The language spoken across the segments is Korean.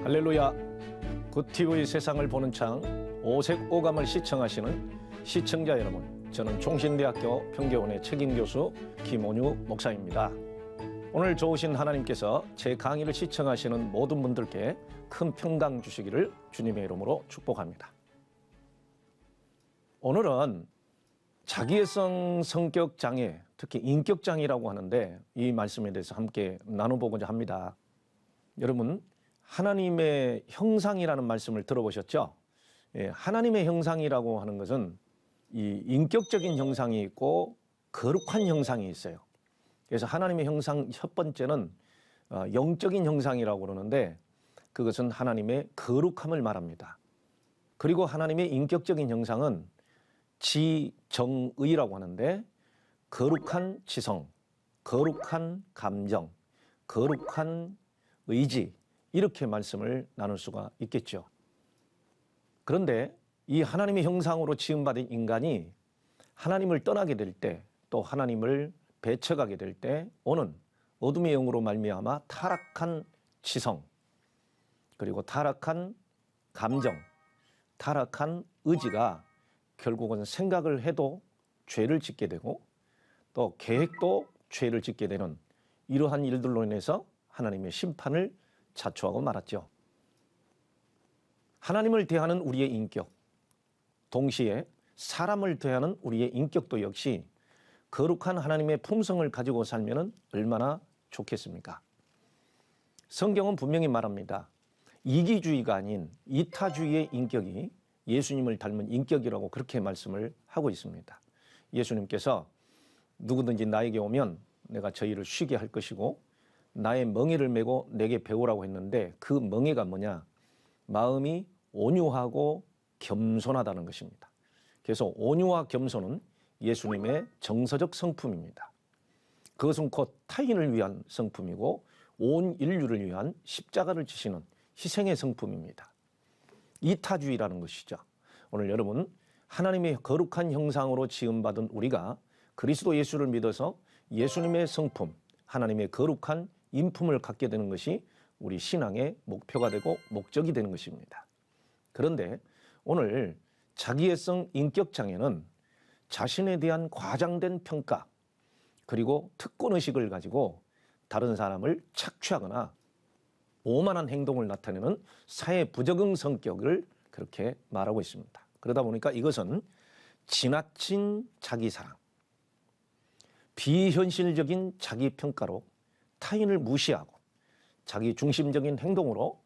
할렐루야. 굿TV 세상을 보는 창 오색 오감을 시청하시는 시청자 여러분, 저는 총신대학교 평교원의 책임교수 김온유 목사입니다. 오늘 좋으신 하나님께서 제 강의를 시청하시는 모든 분들께 큰 평강 주시기를 주님의 이름으로 축복합니다. 오늘은 자기애성 성격 장애, 특히 인격 장애라고 하는데 이 말씀에 대해서 함께 나눠보고자 합니다. 여러분, 하나님의 형상이라는 말씀을 들어보셨죠? 예, 하나님의 형상이라고 하는 것은 이 인격적인 형상이 있고 거룩한 형상이 있어요. 그래서 하나님의 형상 첫 번째는 영적인 형상이라고 그러는데 그것은 하나님의 거룩함을 말합니다. 그리고 하나님의 인격적인 형상은 지정의라고 하는데 거룩한 지성, 거룩한 감정, 거룩한 의지, 이렇게 말씀을 나눌 수가 있겠죠. 그런데 이 하나님의 형상으로 지음받은 인간이 하나님을 떠나게 될 때, 또 하나님을 배척하게 될 때 오는 어둠의 영으로 말미암아 타락한 지성, 그리고 타락한 감정, 타락한 의지가 결국은 생각을 해도 죄를 짓게 되고 또 계획도 죄를 짓게 되는 이러한 일들로 인해서 하나님의 심판을 자초하고 말았죠. 하나님을 대하는 우리의 인격, 동시에 사람을 대하는 우리의 인격도 역시 거룩한 하나님의 품성을 가지고 살면 얼마나 좋겠습니까? 성경은 분명히 말합니다. 이기주의가 아닌 이타주의의 인격이 예수님을 닮은 인격이라고 그렇게 말씀을 하고 있습니다. 예수님께서 누구든지 나에게 오면 내가 저희를 쉬게 할 것이고 나의 멍에를 메고 내게 배우라고 했는데 그 멍에가 뭐냐? 마음이 온유하고 겸손하다는 것입니다. 그래서 온유와 겸손은 예수님의 정서적 성품입니다. 그것은 곧 타인을 위한 성품이고 온 인류를 위한 십자가를 지시는 희생의 성품입니다. 이타주의라는 것이죠. 오늘 여러분, 하나님의 거룩한 형상으로 지음받은 우리가 그리스도 예수를 믿어서 예수님의 성품, 하나님의 거룩한 인품을 갖게 되는 것이 우리 신앙의 목표가 되고 목적이 되는 것입니다. 그런데 오늘 자기애성 인격장애는 자신에 대한 과장된 평가 그리고 특권의식을 가지고 다른 사람을 착취하거나 오만한 행동을 나타내는 사회 부적응 성격을 그렇게 말하고 있습니다. 그러다 보니까 이것은 지나친 자기사랑, 비현실적인 자기평가로 타인을 무시하고 자기 중심적인 행동으로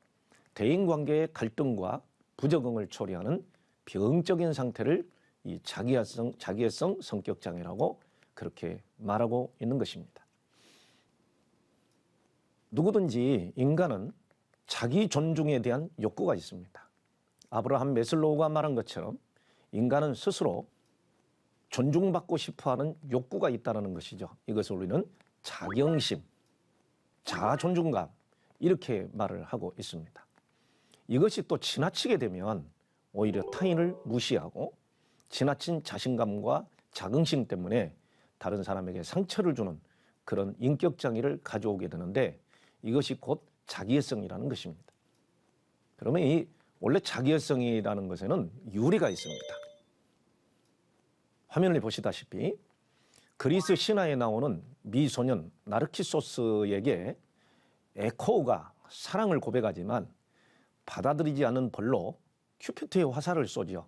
대인관계의 갈등과 부적응을 초래하는 병적인 상태를 이 자기애성 성격장애라고 그렇게 말하고 있는 것입니다. 누구든지 인간은 자기 존중에 대한 욕구가 있습니다. 아브라함 메슬로우가 말한 것처럼 인간은 스스로 존중받고 싶어하는 욕구가 있다는 것이죠. 이것을 우리는 자경심, 자존중감 이렇게 말을 하고 있습니다. 이것이 또 지나치게 되면 오히려 타인을 무시하고 지나친 자신감과 자긍심 때문에 다른 사람에게 상처를 주는 그런 인격장애를 가져오게 되는데 이것이 곧 자기애성이라는 것입니다. 그러면 이 원래 자기애성이라는 것에는 유래가 있습니다. 화면을 보시다시피 그리스 신화에 나오는 미소년 나르키소스에게 에코우가 사랑을 고백하지만 받아들이지 않은 벌로 큐피트의 화살을 쏘죠.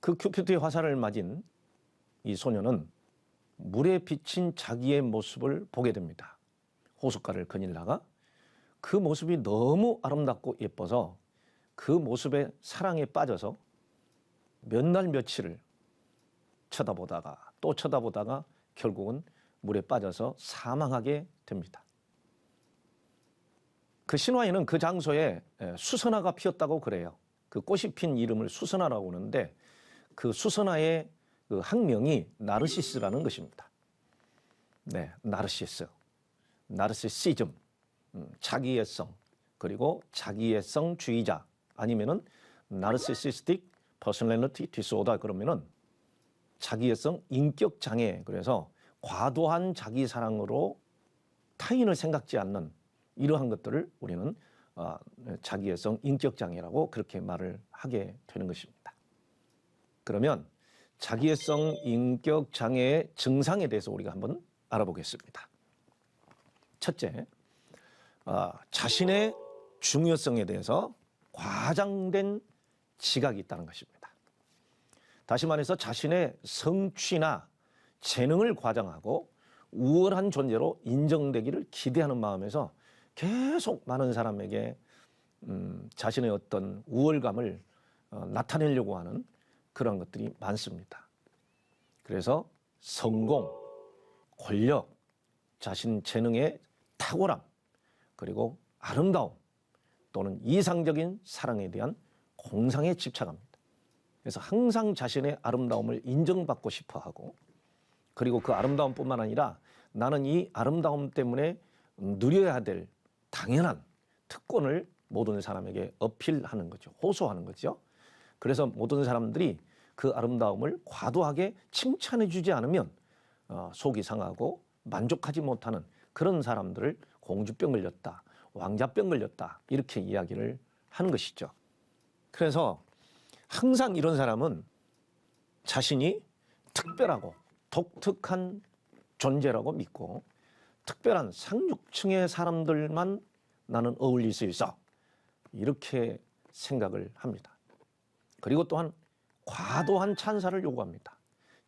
그 큐피트의 화살을 맞은 이 소녀는 물에 비친 자기의 모습을 보게 됩니다. 호숫가를 거닐다가 그 모습이 너무 아름답고 예뻐서 그 모습에 사랑에 빠져서 몇 날 며칠을 쳐다보다가 또 쳐다보다가 결국은 물에 빠져서 사망하게 됩니다. 그 신화에는 그 장소에 수선화가 피었다고 그래요. 그 꽃이 핀 이름을 수선화라고 하는데 그 수선화의 그 학명이 나르시스라는 것입니다. 네, 나르시스, 나르시시즘, 자기애성, 그리고 자기애성주의자 아니면은 나르시시스틱 퍼스널리티 디스오더 그러면은 자기애성 인격 장애, 그래서 과도한 자기 사랑으로 타인을 생각지 않는 이러한 것들을 우리는 자기애성 인격장애라고 그렇게 말을 하게 되는 것입니다. 그러면 자기애성 인격장애의 증상에 대해서 우리가 한번 알아보겠습니다. 첫째, 자신의 중요성에 대해서 과장된 지각이 있다는 것입니다. 다시 말해서 자신의 성취나 재능을 과장하고 우월한 존재로 인정되기를 기대하는 마음에서 계속 많은 사람에게 자신의 어떤 우월감을 나타내려고 하는 그런 것들이 많습니다. 그래서 성공, 권력, 자신 재능의 탁월함, 그리고 아름다움 또는 이상적인 사랑에 대한 공상에 집착합니다. 그래서 항상 자신의 아름다움을 인정받고 싶어 하고, 그리고 그 아름다움뿐만 아니라 나는 이 아름다움 때문에 누려야 될 당연한 특권을 모든 사람에게 어필하는 거죠. 호소하는 거죠. 그래서 모든 사람들이 그 아름다움을 과도하게 칭찬해 주지 않으면 속이 상하고 만족하지 못하는 그런 사람들을 공주병 걸렸다, 왕자병 걸렸다, 이렇게 이야기를 하는 것이죠. 그래서 항상 이런 사람은 자신이 특별하고 독특한 존재라고 믿고 특별한 상류층의 사람들만 나는 어울릴 수 있어, 이렇게 생각을 합니다. 그리고 또한 과도한 찬사를 요구합니다.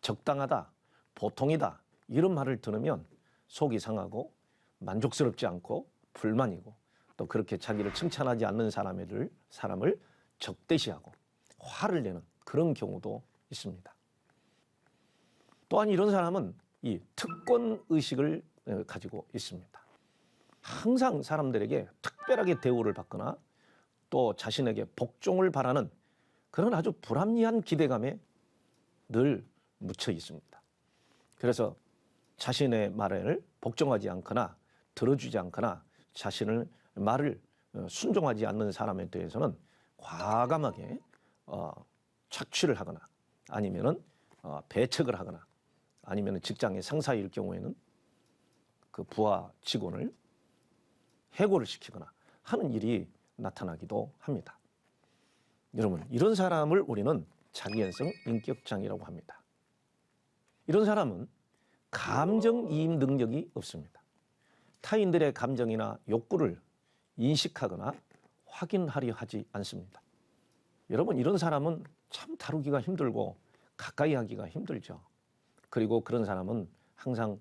적당하다, 보통이다, 이런 말을 들으면 속이 상하고 만족스럽지 않고 불만이고, 또 그렇게 자기를 칭찬하지 않는 사람을 적대시하고 화를 내는 그런 경우도 있습니다. 또한 이런 사람은 이 특권 의식을 가지고 있습니다. 항상 사람들에게 특별하게 대우를 받거나 또 자신에게 복종을 바라는 그런 아주 불합리한 기대감에 늘 묻혀 있습니다. 그래서 자신의 말을 복종하지 않거나 들어주지 않거나 자신의 말을 순종하지 않는 사람에 대해서는 과감하게 착취를 하거나 아니면은 배척을 하거나 아니면 직장의 상사일 경우에는 그 부하 직원을 해고를 시키거나 하는 일이 나타나기도 합니다. 여러분, 이런 사람을 우리는 자기애성 인격장애라고 합니다. 이런 사람은 감정이입 능력이 없습니다. 타인들의 감정이나 욕구를 인식하거나 확인하려 하지 않습니다. 여러분, 이런 사람은 참 다루기가 힘들고 가까이 하기가 힘들죠. 그리고 그런 사람은 항상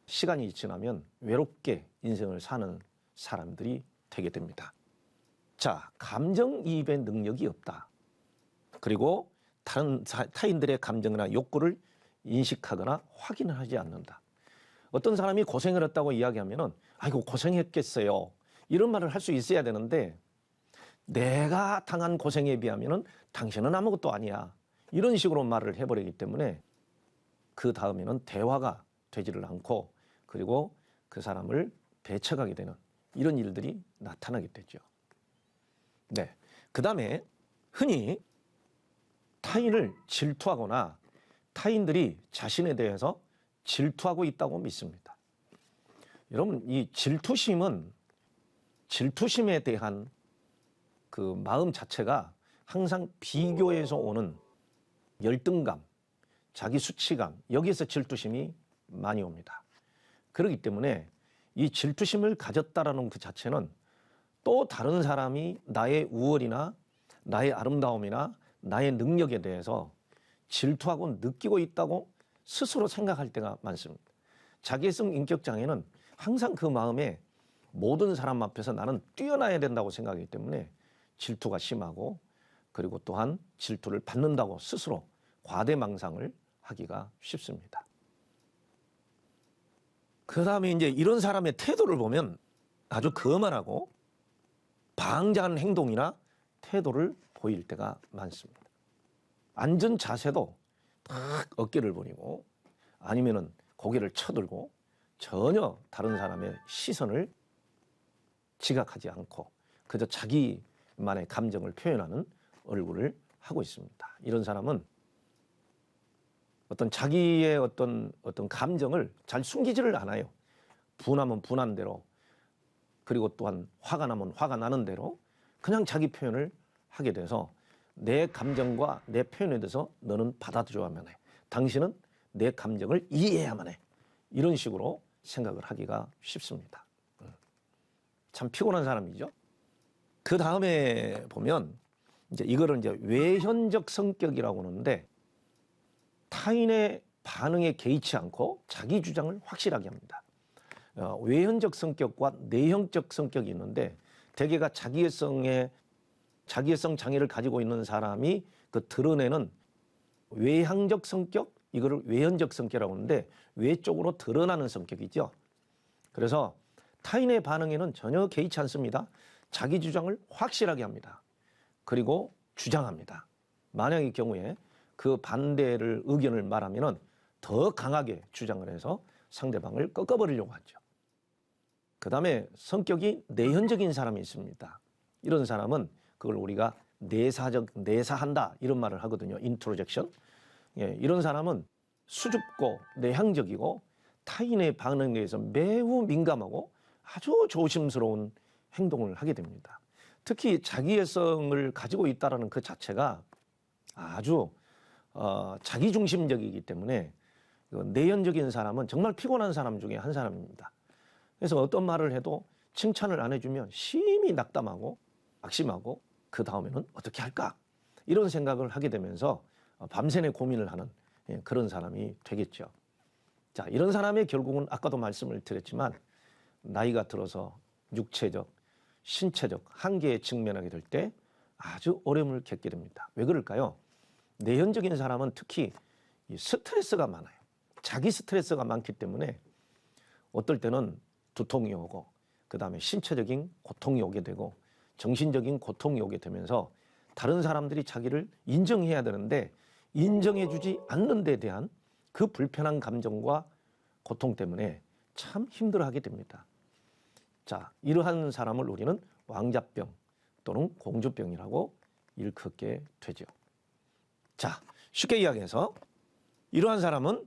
시간이 지나면 외롭게 인생을 사는 사람들이 되게 됩니다. 자, 감정이입의 능력이 없다. 그리고 타인들의 감정이나 욕구를 인식하거나 확인을 하지 않는다. 어떤 사람이 고생을 했다고 이야기하면은 아이고 고생했겠어요, 이런 말을 할 수 있어야 되는데, 내가 당한 고생에 비하면은 당신은 아무것도 아니야, 이런 식으로 말을 해버리기 때문에 그 다음에는 대화가 되지를 않고, 그리고 그 사람을 배척하게 되는 이런 일들이 나타나게 되죠. 네. 그 다음에 흔히 타인을 질투하거나 타인들이 자신에 대해서 질투하고 있다고 믿습니다. 여러분, 이 질투심에 대한 그 마음 자체가 항상 비교에서 오는 열등감, 자기 수치감, 여기에서 질투심이 많이 옵니다. 그렇기 때문에 이 질투심을 가졌다라는 그 자체는 또 다른 사람이 나의 우월이나 나의 아름다움이나 나의 능력에 대해서 질투하고 느끼고 있다고 스스로 생각할 때가 많습니다. 자기애성 인격장애는 항상 그 마음에 모든 사람 앞에서 나는 뛰어나야 된다고 생각하기 때문에 질투가 심하고, 그리고 또한 질투를 받는다고 스스로 과대망상을 하기가 쉽습니다. 그 다음에 이제 이런 사람의 태도를 보면 아주 거만하고 방자한 행동이나 태도를 보일 때가 많습니다. 앉은 자세도 딱 어깨를 버리고 아니면은 고개를 쳐들고 전혀 다른 사람의 시선을 지각하지 않고 그저 자기만의 감정을 표현하는 얼굴을 하고 있습니다. 이런 사람은 어떤 자기의 어떤 감정을 잘 숨기지를 않아요. 분하면 분한 대로 그리고 또한 화가 나면 화가 나는 대로 그냥 자기 표현을 하게 돼서 내 감정과 내 표현에 대해서 너는 받아들여야만 해. 당신은 내 감정을 이해해야만 해. 이런 식으로 생각을 하기가 쉽습니다. 참 피곤한 사람이죠. 그 다음에 보면 이제 이거를 이제 외현적 성격이라고 하는데 타인의 반응에 개의치 않고 자기 주장을 확실하게 합니다. 외현적 성격과 내형적 성격이 있는데 대개가 자기애성 장애를 가지고 있는 사람이 그 드러내는 외향적 성격, 이거를 외현적 성격이라고 하는데 외쪽으로 드러나는 성격이죠. 그래서 타인의 반응에는 전혀 개의치 않습니다. 자기 주장을 확실하게 합니다. 그리고 주장합니다. 만약의 경우에 그 반대를 의견을 말하면은 더 강하게 주장을 해서 상대방을 꺾어버리려고 하죠. 그 다음에 성격이 내현적인 사람이 있습니다. 이런 사람은 그걸 우리가 내사한다 이런 말을 하거든요. 인트로젝션. 예, 이런 사람은 수줍고 내향적이고 타인의 반응에 대해서 매우 민감하고 아주 조심스러운 행동을 하게 됩니다. 특히 자기애성을 가지고 있다는 그 자체가 아주 자기중심적이기 때문에 내연적인 사람은 정말 피곤한 사람 중에 한 사람입니다. 그래서 어떤 말을 해도 칭찬을 안 해주면 심히 낙담하고 낙심하고 그 다음에는 어떻게 할까? 이런 생각을 하게 되면서 밤새내 고민을 하는 그런 사람이 되겠죠. 자, 이런 사람의 결국은 아까도 말씀을 드렸지만 나이가 들어서 육체적, 신체적 한계에 직면하게 될 때 아주 어려움을 겪게 됩니다. 왜 그럴까요? 내현적인 사람은 특히 스트레스가 많아요. 자기 스트레스가 많기 때문에 어떨 때는 두통이 오고 그 다음에 신체적인 고통이 오게 되고 정신적인 고통이 오게 되면서 다른 사람들이 자기를 인정해야 되는데 인정해주지 않는 데 대한 그 불편한 감정과 고통 때문에 참 힘들어하게 됩니다. 자, 이러한 사람을 우리는 왕자병 또는 공주병이라고 일컫게 되죠. 자, 쉽게 이야기해서 이러한 사람은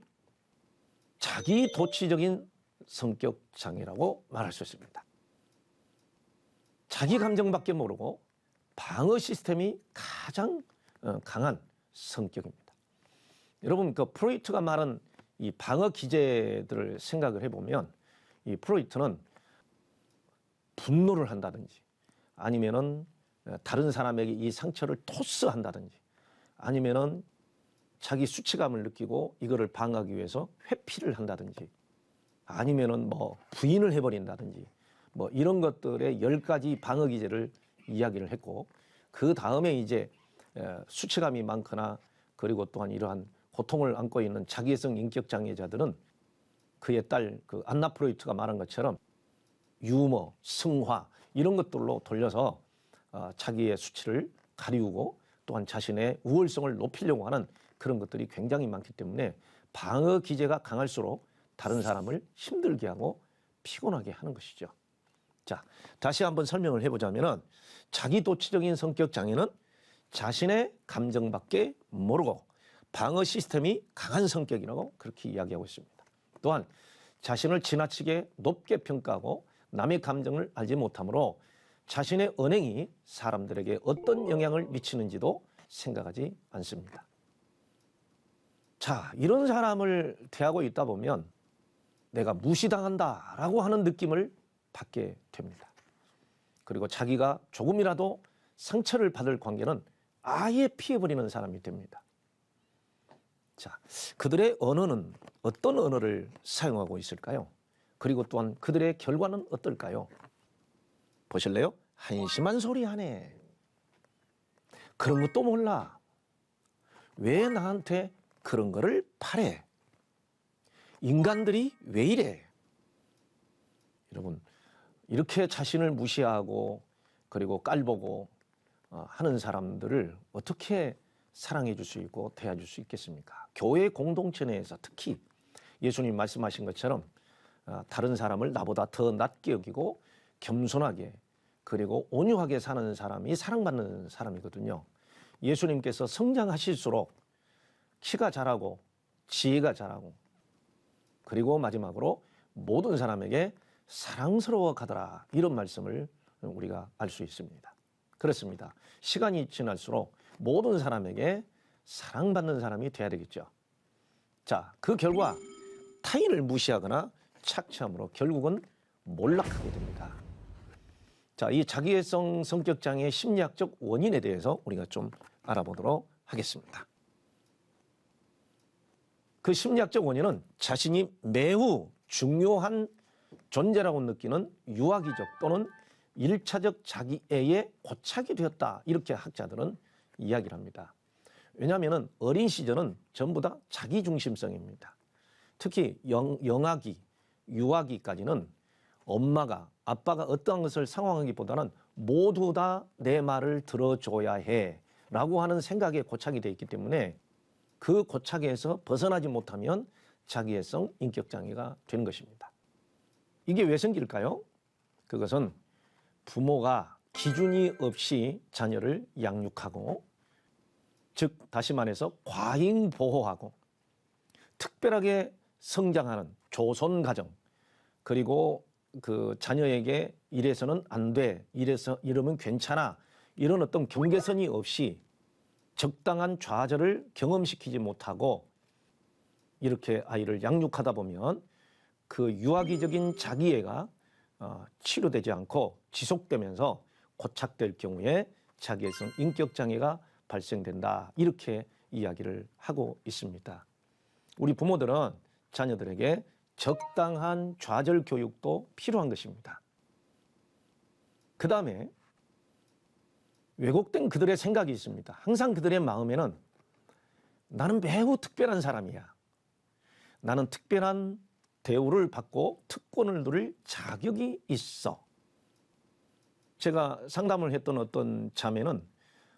자기 도취적인 성격 장애라고 말할 수 있습니다. 자기 감정밖에 모르고 방어 시스템이 가장 강한 성격입니다. 여러분, 그 프로이트가 말한 이 방어 기제들을 생각을 해보면 이 프로이트는 분노를 한다든지 아니면은 다른 사람에게 이 상처를 토스한다든지 아니면은 자기 수치감을 느끼고 이거를 방어하기 위해서 회피를 한다든지 아니면은 뭐 부인을 해버린다든지 뭐 이런 것들의 10가지 방어 기제를 이야기를 했고 그 다음에 이제 수치감이 많거나 그리고 또한 이러한 고통을 안고 있는 자기애성 인격 장애자들은 그의 딸 그 안나 프로이트가 말한 것처럼 유머, 승화 이런 것들로 돌려서 자기의 수치를 가리우고 또한 자신의 우월성을 높이려고 하는 그런 것들이 굉장히 많기 때문에 방어 기제가 강할수록 다른 사람을 힘들게 하고 피곤하게 하는 것이죠. 자, 다시 한번 설명을 해보자면은 자기 도취적인 성격 장애는 자신의 감정밖에 모르고 방어 시스템이 강한 성격이라고 그렇게 이야기하고 있습니다. 또한 자신을 지나치게 높게 평가하고 남의 감정을 알지 못하므로 자신의 언행이 사람들에게 어떤 영향을 미치는지도 생각하지 않습니다. 자, 이런 사람을 대하고 있다 보면 내가 무시당한다라고 하는 느낌을 받게 됩니다. 그리고 자기가 조금이라도 상처를 받을 관계는 아예 피해버리는 사람이 됩니다. 자, 그들의 언어는 어떤 언어를 사용하고 있을까요? 그리고 또한 그들의 결과는 어떨까요? 보실래요? 한심한 소리 하네. 그런 것도 몰라. 왜 나한테 그런 거를 바래? 인간들이 왜 이래? 여러분, 이렇게 자신을 무시하고 그리고 깔보고 하는 사람들을 어떻게 사랑해 줄 수 있고 대해줄 수 있겠습니까? 교회 공동체 내에서 특히 예수님 말씀하신 것처럼 다른 사람을 나보다 더 낮게 여기고 겸손하게 그리고 온유하게 사는 사람이 사랑받는 사람이거든요. 예수님께서 성장하실수록 키가 자라고 지혜가 자라고 그리고 마지막으로 모든 사람에게 사랑스러워 가더라. 이런 말씀을 우리가 알 수 있습니다. 그렇습니다. 시간이 지날수록 모든 사람에게 사랑받는 사람이 돼야 되겠죠. 자, 그 결과 타인을 무시하거나 착취함으로 결국은 몰락하게 됩니다. 자, 이 자기애성 성격 장애의 심리학적 원인에 대해서 우리가 좀 알아보도록 하겠습니다. 그 심리학적 원인은 자신이 매우 중요한 존재라고 느끼는 유아기적 또는 1차적 자기애의 고착이 되었다. 이렇게 학자들은 이야기를 합니다. 왜냐하면 어린 시절은 전부 다 자기중심성입니다. 특히 영아기, 유아기까지는 엄마가, 아빠가 어떠한 것을 상황하기보다는 모두 다 내 말을 들어줘야 해 라고 하는 생각에 고착이 되어 있기 때문에 그 고착에서 벗어나지 못하면 자기애성 인격장애가 되는 것입니다. 이게 왜 생길까요? 그것은 부모가 기준이 없이 자녀를 양육하고, 즉 다시 말해서 과잉 보호하고 특별하게 성장하는 조손 가정, 그리고 그 자녀에게 이래서는 안 돼, 이러면 괜찮아, 이런 어떤 경계선이 없이 적당한 좌절을 경험시키지 못하고 이렇게 아이를 양육하다 보면 그 유아기적인 자기애가 치료되지 않고 지속되면서 고착될 경우에 자기애성 인격장애가 발생된다. 이렇게 이야기를 하고 있습니다. 우리 부모들은 자녀들에게 적당한 좌절 교육도 필요한 것입니다. 그 다음에 왜곡된 그들의 생각이 있습니다. 항상 그들의 마음에는 나는 매우 특별한 사람이야. 나는 특별한 대우를 받고 특권을 누릴 자격이 있어. 제가 상담을 했던 어떤 자매는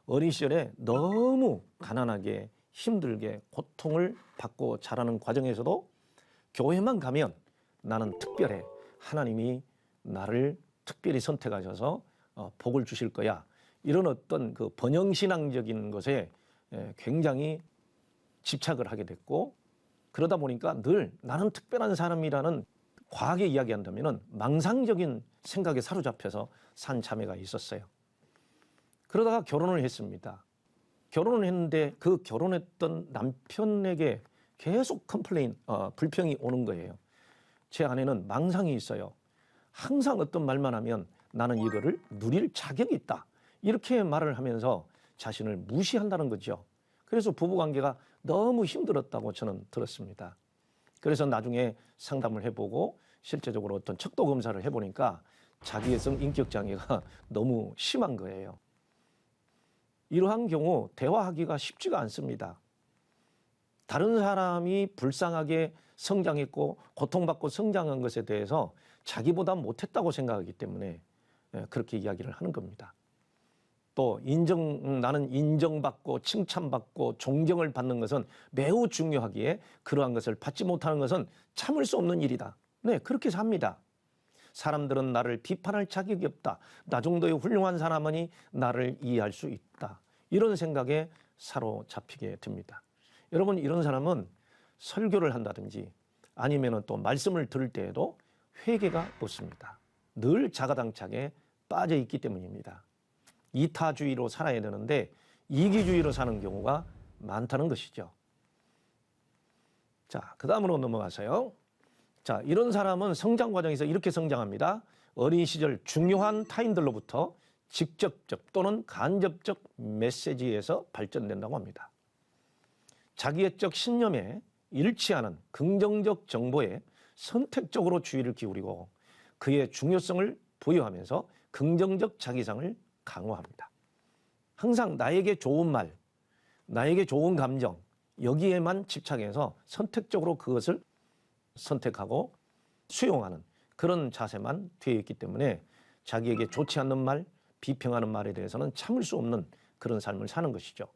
어린 시절에 너무 가난하게 힘들게 고통을 받고 자라는 과정에서도 교회만 가면 나는 특별해. 하나님이 나를 특별히 선택하셔서 복을 주실 거야. 이런 어떤 그 번영신앙적인 것에 굉장히 집착을 하게 됐고, 그러다 보니까 늘 나는 특별한 사람이라는 과하게 이야기한다면 망상적인 생각에 사로잡혀서 산 자매가 있었어요. 그러다가 결혼을 했습니다. 결혼을 했는데 그 결혼했던 남편에게 계속 불평이 오는 거예요. 제 아내는 망상이 있어요. 항상 어떤 말만 하면 나는 이거를 누릴 자격이 있다. 이렇게 말을 하면서 자신을 무시한다는 거죠. 그래서 부부관계가 너무 힘들었다고 저는 들었습니다. 그래서 나중에 상담을 해보고 실제적으로 어떤 척도 검사를 해보니까 자기애성 인격장애가 너무 심한 거예요. 이러한 경우 대화하기가 쉽지가 않습니다. 다른 사람이 불쌍하게 성장했고 고통받고 성장한 것에 대해서 자기보다 못했다고 생각하기 때문에 그렇게 이야기를 하는 겁니다. 또 나는 인정받고 칭찬받고 존경을 받는 것은 매우 중요하기에 그러한 것을 받지 못하는 것은 참을 수 없는 일이다. 네, 그렇게 삽니다. 사람들은 나를 비판할 자격이 없다. 나 정도의 훌륭한 사람이니 나를 이해할 수 있다. 이런 생각에 사로잡히게 됩니다. 여러분, 이런 사람은 설교를 한다든지 아니면 또 말씀을 들을 때에도 회개가 없습니다. 늘 자가당착에 빠져 있기 때문입니다. 이타주의로 살아야 되는데 이기주의로 사는 경우가 많다는 것이죠. 자, 그 다음으로 넘어가서요. 자, 이런 사람은 성장 과정에서 이렇게 성장합니다. 어린 시절 중요한 타인들로부터 직접적 또는 간접적 메시지에서 발전된다고 합니다. 자기애적 신념에 일치하는 긍정적 정보에 선택적으로 주의를 기울이고 그의 중요성을 부여하면서 긍정적 자기상을 강화합니다. 항상 나에게 좋은 말, 나에게 좋은 감정, 여기에만 집착해서 선택적으로 그것을 선택하고 수용하는 그런 자세만 되어 있기 때문에 자기에게 좋지 않는 말, 비평하는 말에 대해서는 참을 수 없는 그런 삶을 사는 것이죠.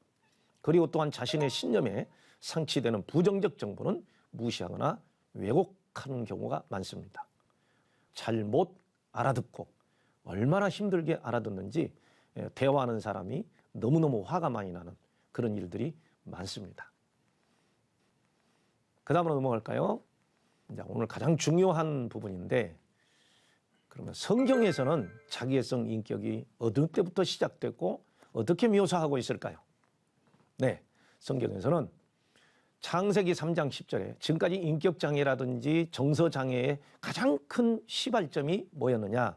그리고 또한 자신의 신념에 상치되는 부정적 정보는 무시하거나 왜곡하는 경우가 많습니다. 잘 못 알아듣고 얼마나 힘들게 알아듣는지 대화하는 사람이 너무너무 화가 많이 나는 그런 일들이 많습니다. 그 다음으로 넘어갈까요? 이제 오늘 가장 중요한 부분인데 그러면 성경에서는 자기애성 인격이 어느 때부터 시작됐고 어떻게 묘사하고 있을까요? 네, 성경에서는 창세기 3장 10절에 지금까지 인격장애라든지 정서장애의 가장 큰 시발점이 뭐였느냐?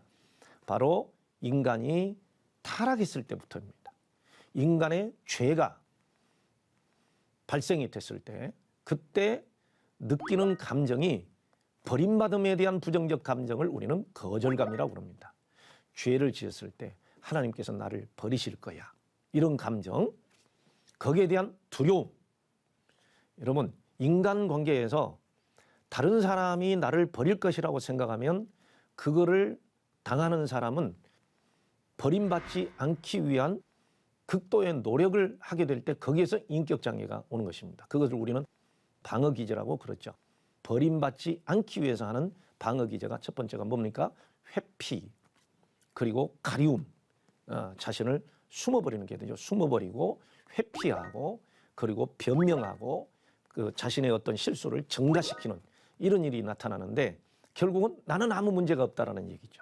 바로 인간이 타락했을 때부터입니다. 인간의 죄가 발생이 됐을 때 그때 느끼는 감정이 버림받음에 대한 부정적 감정을 우리는 거절감이라고 부릅니다. 죄를 지었을 때 하나님께서 나를 버리실 거야. 이런 감정, 거기에 대한 두려움. 여러분, 인간관계에서 다른 사람이 나를 버릴 것이라고 생각하면 그거를 당하는 사람은 버림받지 않기 위한 극도의 노력을 하게 될 때 거기에서 인격장애가 오는 것입니다. 그것을 우리는 방어기제라고 그러죠. 버림받지 않기 위해서 하는 방어기제가 첫 번째가 뭡니까? 회피, 그리고 가리움, 자신을 숨어버리는 게 되죠. 숨어버리고 회피하고 그리고 변명하고 그 자신의 어떤 실수를 증가시키는 이런 일이 나타나는데 결국은 나는 아무 문제가 없다라는 얘기죠.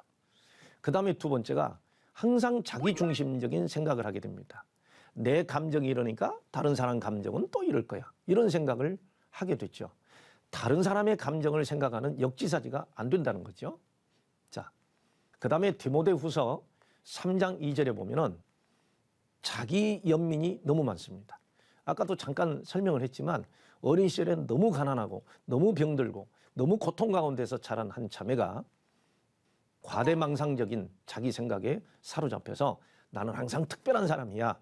그 다음에 두 번째가 항상 자기중심적인 생각을 하게 됩니다. 내 감정이 이러니까 다른 사람 감정은 또 이럴 거야. 이런 생각을 하게 됐죠. 다른 사람의 감정을 생각하는 역지사지가 안 된다는 거죠. 자, 그 다음에 디모데후서 3장 2절에 보면은 자기 연민이 너무 많습니다. 아까도 잠깐 설명을 했지만 어린 시절에 너무 가난하고 너무 병들고 너무 고통 가운데서 자란 한 자매가 과대망상적인 자기 생각에 사로잡혀서 나는 항상 특별한 사람이야.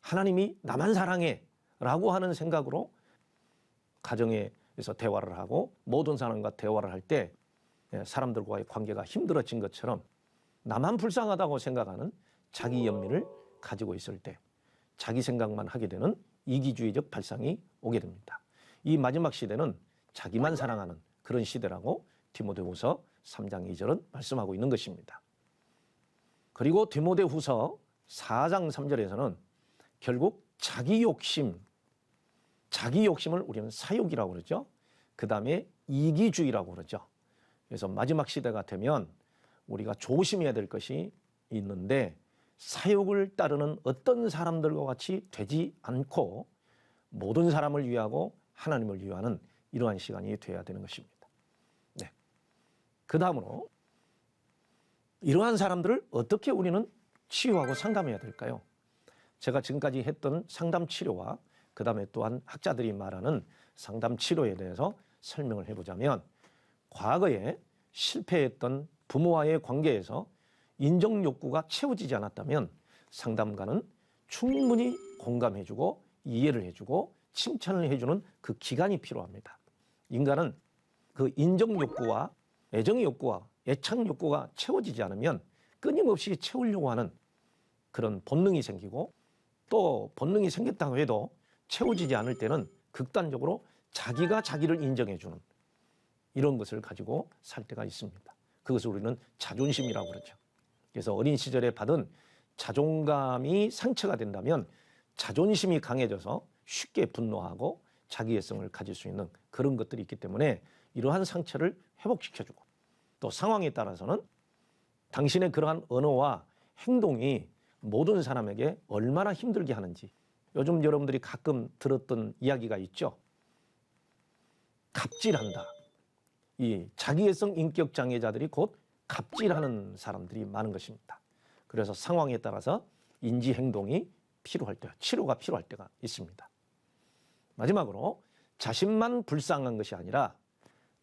하나님이 나만 사랑해. 라고 하는 생각으로 가정에서 대화를 하고 모든 사람과 대화를 할 때 사람들과의 관계가 힘들어진 것처럼 나만 불쌍하다고 생각하는 자기 연민을 가지고 있을 때 자기 생각만 하게 되는 이기주의적 발상이 오게 됩니다. 이 마지막 시대는 자기만 사랑하는 그런 시대라고 디모데후서 3장 2절은 말씀하고 있는 것입니다. 그리고 디모데후서 4장 3절에서는 결국 자기 욕심을 우리는 사욕이라고 그러죠. 그 다음에 이기주의라고 그러죠. 그래서 마지막 시대가 되면 우리가 조심해야 될 것이 있는데 사욕을 따르는 어떤 사람들과 같이 되지 않고 모든 사람을 위하고 하나님을 위하는 이러한 시간이 되어야 되는 것입니다. 네. 그 다음으로 이러한 사람들을 어떻게 우리는 치유하고 상담해야 될까요? 제가 지금까지 했던 상담 치료와 그 다음에 또한 학자들이 말하는 상담 치료에 대해서 설명을 해보자면 과거에 실패했던 부모와의 관계에서 인정 욕구가 채워지지 않았다면 상담가는 충분히 공감해주고 이해를 해주고 칭찬을 해주는 그 기간이 필요합니다. 인간은 그 인정 욕구와 애정 욕구와 애착 욕구가 채워지지 않으면 끊임없이 채우려고 하는 그런 본능이 생기고 또 본능이 생겼다고 해도 채워지지 않을 때는 극단적으로 자기가 자기를 인정해주는 이런 것을 가지고 살 때가 있습니다. 그것을 우리는 자존심이라고 그러죠. 그래서 어린 시절에 받은 자존감이 상처가 된다면 자존심이 강해져서 쉽게 분노하고 자기애성을 가질 수 있는 그런 것들이 있기 때문에 이러한 상처를 회복시켜주고 또 상황에 따라서는 당신의 그러한 언어와 행동이 모든 사람에게 얼마나 힘들게 하는지 요즘 여러분들이 가끔 들었던 이야기가 있죠. 갑질한다. 이 자기애성 인격 장애자들이 곧 갑질하는 사람들이 많은 것입니다. 그래서 상황에 따라서 인지 행동이 필요할 때, 치료가 필요할 때가 있습니다. 마지막으로 자신만 불쌍한 것이 아니라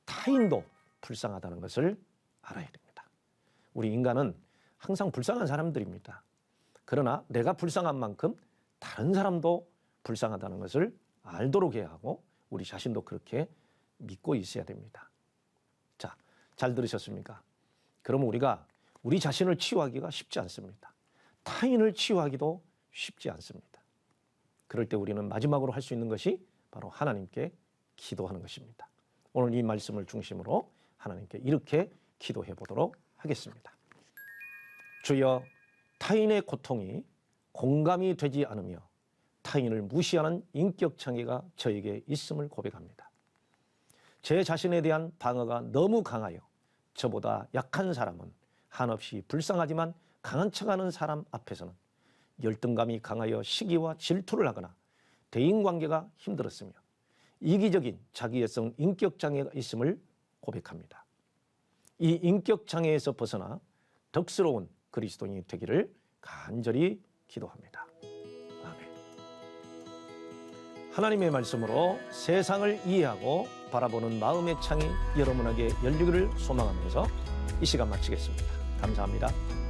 타인도 불쌍하다는 것을 알아야 됩니다. 우리 인간은 항상 불쌍한 사람들입니다. 그러나 내가 불쌍한 만큼 다른 사람도 불쌍하다는 것을 알도록 해야 하고 우리 자신도 그렇게 믿고 있어야 됩니다. 자, 잘 들으셨습니까? 그러면 우리가 우리 자신을 치유하기가 쉽지 않습니다. 타인을 치유하기도 쉽지 않습니다. 그럴 때 우리는 마지막으로 할 수 있는 것이 바로 하나님께 기도하는 것입니다. 오늘 이 말씀을 중심으로 하나님께 이렇게 기도해 보도록 하겠습니다. 주여, 타인의 고통이 공감이 되지 않으며 타인을 무시하는 인격 장애가 저에게 있음을 고백합니다. 제 자신에 대한 방어가 너무 강하여 저보다 약한 사람은 한없이 불쌍하지만 강한 척하는 사람 앞에서는 열등감이 강하여 시기와 질투를 하거나 대인관계가 힘들었으며 이기적인 자기애성 인격장애가 있음을 고백합니다. 이 인격장애에서 벗어나 덕스러운 그리스도인이 되기를 간절히 기도합니다. 아멘. 하나님의 말씀으로 세상을 이해하고 바라보는 마음의 창이 여러분에게 열리기를 소망하면서 이 시간 마치겠습니다. 감사합니다.